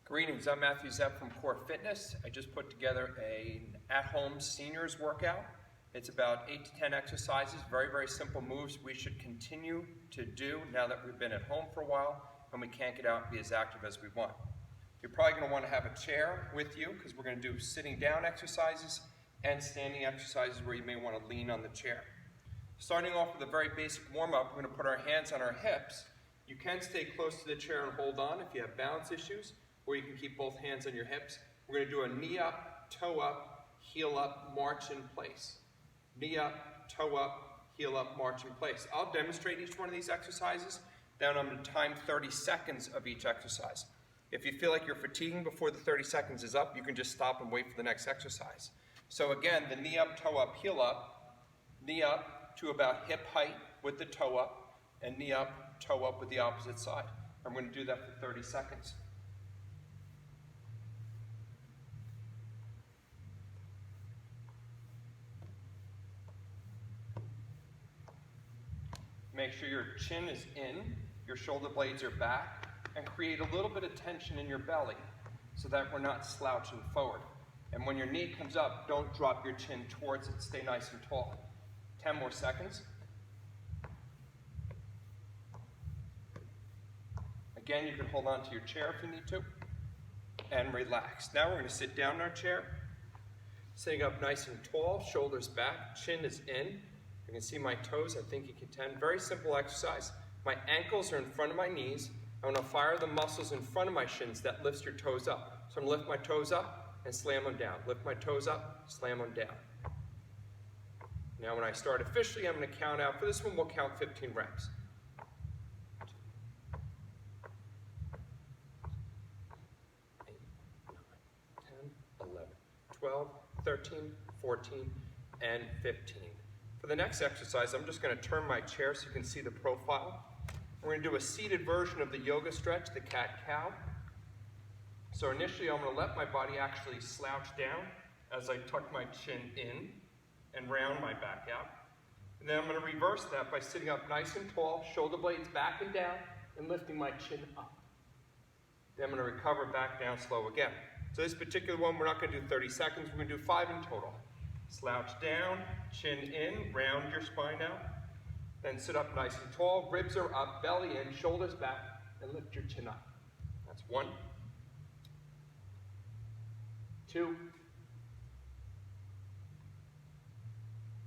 Greetings, I'm Matthew Zepp from Core Fitness. I just put together an at-home seniors workout. It's about 8 to 10 exercises, very simple moves we should continue to do now that we've been at home for a while and we can't get out and be as active as we want. You're probably going to want to have a chair with you because we're going to do sitting down exercises and standing exercises where you may want to lean on the chair. Starting off with a very basic warm-up, we're going to put our hands on our hips. You can stay close to the chair and hold on if you have balance issues, or you can keep both hands on your hips. We're going to do a knee up, toe up, heel up, march in place. Knee up, toe up, heel up, march in place. I'll demonstrate each one of these exercises. Then I'm going to time 30 seconds of each exercise. If you feel like you're fatiguing before the 30 seconds is up, you can just stop and wait for the next exercise. So again, the knee up, toe up, heel up, knee up to about hip height with the toe up, and knee up, toe up with the opposite side. I'm going to do that for 30 seconds. Make sure your chin is in, your shoulder blades are back, and create a little bit of tension in your belly so that we're not slouching forward. And when your knee comes up, don't drop your chin towards it. Stay nice and tall. 10 more seconds. Again, you can hold on to your chair if you need to, and relax. Now we're going to sit down in our chair, sitting up nice and tall, shoulders back, chin is in. You can see my toes, I think you can tend. Very simple exercise. My ankles are in front of my knees. I want to fire the muscles in front of my shins that lifts your toes up. So I'm going to lift my toes up and slam them down. Lift my toes up, slam them down. Now when I start officially, I'm going to count out. For this one, we'll count 15 reps. 8, 9, 10, 11, 12, 13, 14, and 15. For the next exercise, I'm just going to turn my chair so you can see the profile. We're going to do a seated version of the yoga stretch, the cat-cow. So initially, I'm going to let my body actually slouch down as I tuck my chin in and round my back out. And then I'm going to reverse that by sitting up nice and tall, shoulder blades back and down, and lifting my chin up. Then I'm going to recover back down slow again. So this particular one, we're not going to do 30 seconds. We're going to do 5 in total. Slouch down, chin in, round your spine out. Then sit up nice and tall, ribs are up, belly in, shoulders back, and lift your chin up. That's 1, 2,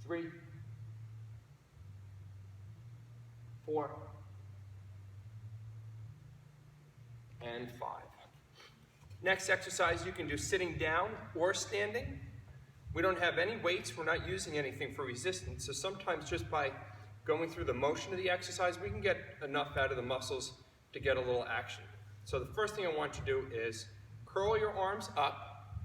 3, 4, and 5. Next exercise you can do sitting down or standing. We don't have any weights, we're not using anything for resistance, so sometimes just by going through the motion of the exercise, we can get enough out of the muscles to get a little action. So the first thing I want you to do is curl your arms up,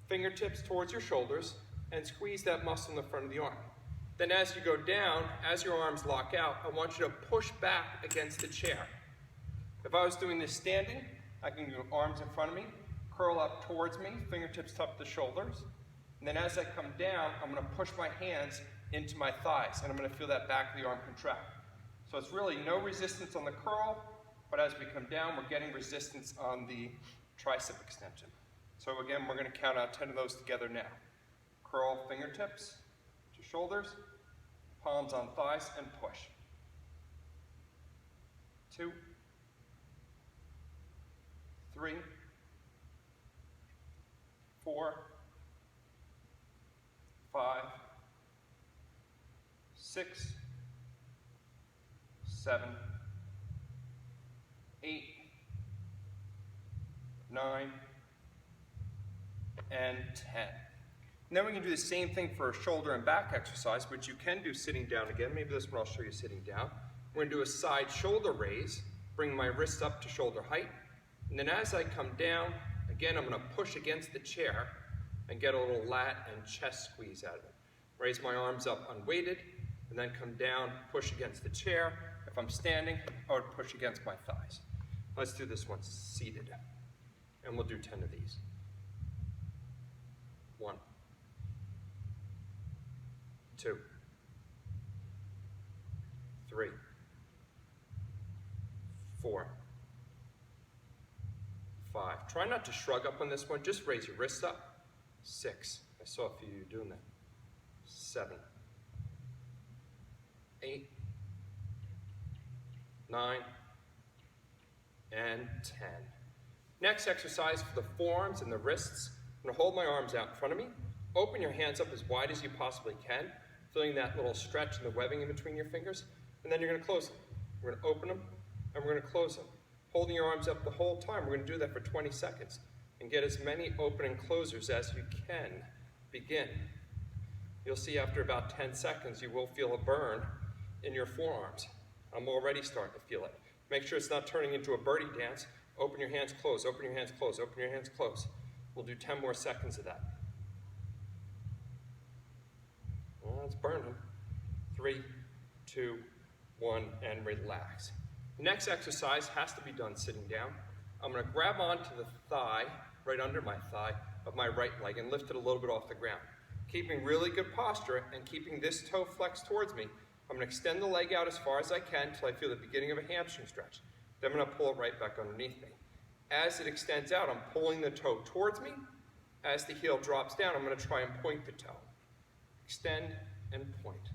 fingertips towards your shoulders, and squeeze that muscle in the front of the arm. Then as you go down, as your arms lock out, I want you to push back against the chair. If I was doing this standing, I can do arms in front of me, curl up towards me, fingertips tuck the shoulders, and then as I come down, I'm going to push my hands into my thighs, and I'm going to feel that back of the arm contract. So it's really no resistance on the curl, but as we come down, we're getting resistance on the tricep extension. So again, we're going to count out 10 of those together now. Curl fingertips to shoulders, palms on thighs, and push. 2, 3, 4, 5, 6, 7, 8, 9, and 10. And then we can do the same thing for a shoulder and back exercise, which you can do sitting down again. Maybe this one I'll show you sitting down. We're going to do a side shoulder raise, bring my wrists up to shoulder height. And then as I come down, again, I'm going to push against the chair and get a little lat and chest squeeze out of it. Raise my arms up unweighted, and then come down, push against the chair. If I'm standing, I would push against my thighs. Let's do this one seated, and we'll do 10 of these. 1, 2, 3, 4, 5. Try not to shrug up on this one, just raise your wrists up. 6. I saw a few of you doing that. 7. 8. 9. And 10. Next exercise for the forearms and the wrists. I'm going to hold my arms out in front of me. Open your hands up as wide as you possibly can, feeling that little stretch in the webbing in between your fingers. And then you're going to close them. We're going to open them, and we're going to close them. Holding your arms up the whole time. We're going to do that for 20 seconds. And get as many open and closers as you can. Begin. You'll see after about 10 seconds, you will feel a burn in your forearms. I'm already starting to feel it. Make sure it's not turning into a birdie dance. Open your hands, close, open your hands, close, open your hands, close. We'll do 10 more seconds of that. Well, it's burning. 3, 2, 1, and relax. The next exercise has to be done sitting down. I'm going to grab onto the thigh, right under my thigh, of my right leg and lift it a little bit off the ground. Keeping really good posture and keeping this toe flexed towards me, I'm going to extend the leg out as far as I can until I feel the beginning of a hamstring stretch. Then I'm going to pull it right back underneath me. As it extends out, I'm pulling the toe towards me. As the heel drops down, I'm going to try and point the toe. Extend and point.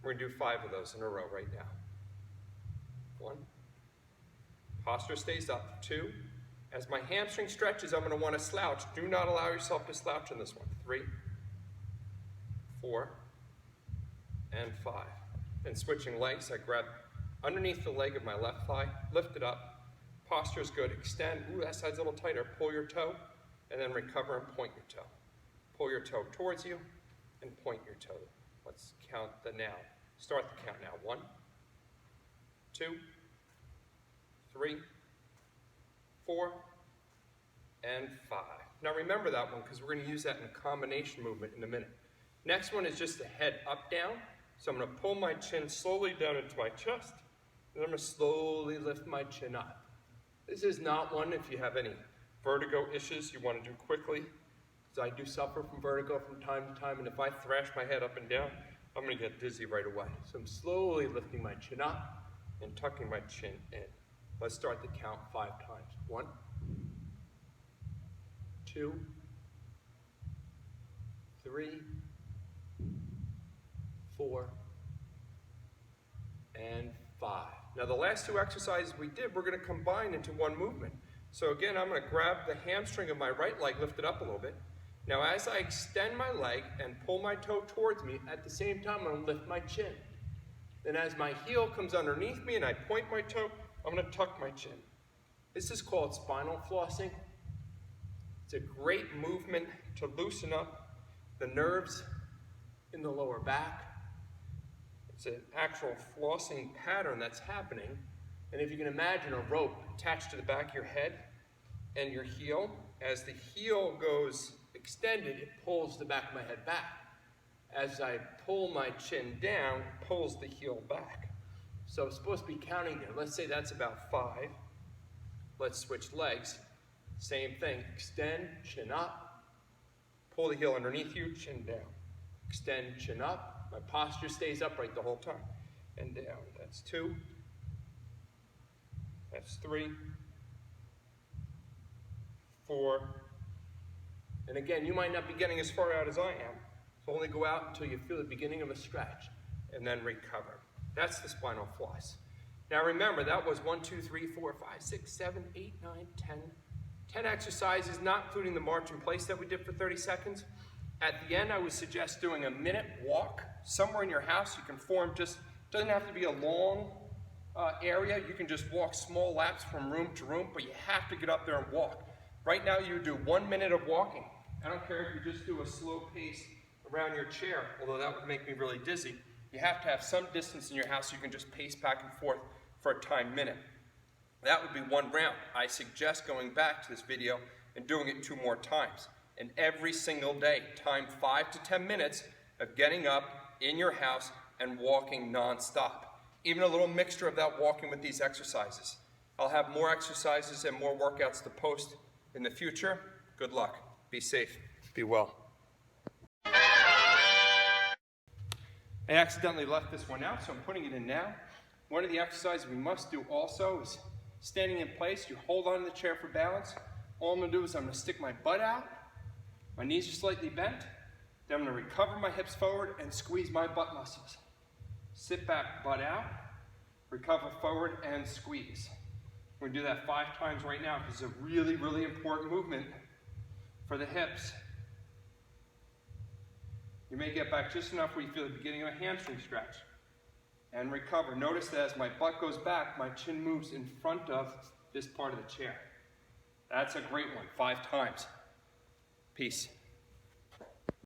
We're going to do 5 of those in a row right now. 1. Posture stays up. 2. As my hamstring stretches, I'm going to want to slouch. Do not allow yourself to slouch in this one. 3, 4, and 5. Then switching legs, I grab underneath the leg of my left thigh, lift it up. Posture is good. Extend. Ooh, that side's a little tighter. Pull your toe, and then recover and point your toe. Pull your toe towards you, and point your toe. Let's count the now. Start the count now. 1, 2, 3, 4, and 5. Now remember that one because we're going to use that in a combination movement in a minute. Next one is just the head up, down. So I'm going to pull my chin slowly down into my chest, and I'm going to slowly lift my chin up. This is not one if you have any vertigo issues you want to do quickly, because I do suffer from vertigo from time to time, and if I thrash my head up and down, I'm going to get dizzy right away. So I'm slowly lifting my chin up and tucking my chin in. Let's start the count 5 times. 1, 2, 3, 4, and 5. Now the last 2 exercises we did, we're going to combine into one movement. So again, I'm going to grab the hamstring of my right leg, lift it up a little bit. Now as I extend my leg and pull my toe towards me, at the same time I'm going to lift my chin. Then as my heel comes underneath me and I point my toe, I'm going to tuck my chin. This is called spinal flossing. It's a great movement to loosen up the nerves in the lower back. It's an actual flossing pattern that's happening. And if you can imagine a rope attached to the back of your head and your heel, as the heel goes extended, it pulls the back of my head back. As I pull my chin down, it pulls the heel back. So I'm supposed to be counting there. Let's say that's about 5. Let's switch legs. Same thing. Extend, chin up. Pull the heel underneath you, chin down. Extend, chin up. My posture stays upright the whole time. And down. That's 2. That's 3. 4. And again, you might not be getting as far out as I am. So only go out until you feel the beginning of a stretch. And then recover. That's the spinal floss. Now remember, that was 1, 2, 3, 4, 5, 6, 7, 8, 9, 10. 10 exercises, not including the march in place that we did for 30 seconds. At the end, I would suggest doing a minute walk somewhere in your house. You can form just, doesn't have to be a long area. You can just walk small laps from room to room, but you have to get up there and walk. Right now, you do 1 minute of walking. I don't care if you just do a slow pace around your chair, although that would make me really dizzy. You have to have some distance in your house so you can just pace back and forth for a timed minute. That would be 1 round. I suggest going back to this video and doing it 2 more times. And every single day, time 5 to 10 minutes of getting up in your house and walking non-stop. Even a little mixture of that walking with these exercises. I'll have more exercises and more workouts to post in the future. Good luck. Be safe. Be well. I accidentally left this one out, so I'm putting it in now. One of the exercises we must do also is standing in place. You hold on to the chair for balance. All I'm gonna do is I'm gonna stick my butt out, my knees are slightly bent, then I'm gonna recover my hips forward and squeeze my butt muscles. Sit back, butt out, recover forward and squeeze. We're gonna do that 5 times right now because it's a really, really important movement for the hips. You may get back just enough where you feel the beginning of a hamstring stretch. And recover. Notice that as my butt goes back, my chin moves in front of this part of the chair. That's a great one. 5 times. Peace.